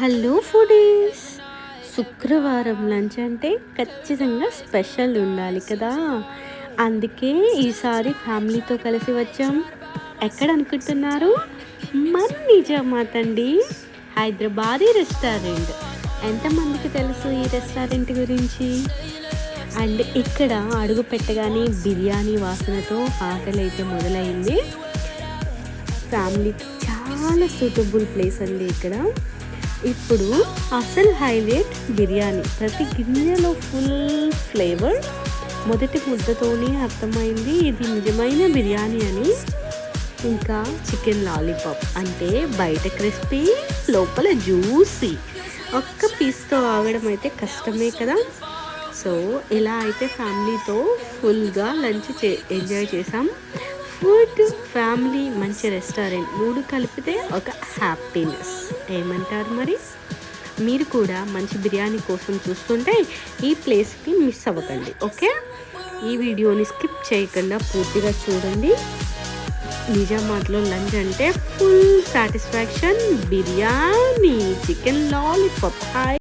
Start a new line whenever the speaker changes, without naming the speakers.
Hello foodies. శుక్రవారం lunch అంటే ఖచ్చితంగా స్పెషల్ ఉండాలి కదా. అందుకే ఈసారి ఫ్యామిలీతో కలిసి వచ్చాం. ఎక్కడ అనుకుంటున్నారు? మన నిజామాత్ అండి, హైదరాబాదీ రెస్టారెంట్. ఎంతమందికి తెలుసు ఈ రెస్టారెంట్ గురించి? అండ్ ఇక్కడ అడుగు పెట్టగానే బిర్యానీ వాసనతో ఆకలి అయితే మొదలైంది. ఫ్యామిలీకి చాలా సూటబుల్ ప్లేస్ అండి ఇక్కడ. ఇప్పుడు అసలు హైలైట్ బిర్యానీ. ప్రతి గిన్నెలో ఫుల్ ఫ్లేవర్. మొదటి ముద్దతోనే అర్థమైంది ఇది నిజమైన బిర్యానీ అని. ఇంకా చికెన్ లాలీపాప్ అంటే బయట క్రిస్పీ, లోపల జ్యూసీ. ఒక్క పీస్తో ఆగడం అయితే కష్టమే కదా. సో ఇలా అయితే ఫ్యామిలీతో ఫుల్గా లంచ్ ఎంజాయ్ చేసాం. ఫుడ్, ఫ్యామిలీ, మంచి రెస్టారెంట్, మూడు కలిపితే ఒక హ్యాపీనెస్. ఏమంటారు మరి? మీరు కూడా మంచి బిర్యానీ కోసం చూస్తుంటే ఈ ప్లేస్కి మిస్ అవ్వకండి. ఓకే, ఈ వీడియోని స్కిప్ చేయకుండా పూర్తిగా చూడండి. నిజామాబాద్లో లంచ్ అంటే full satisfaction. Biryani, chicken lollipop, hi.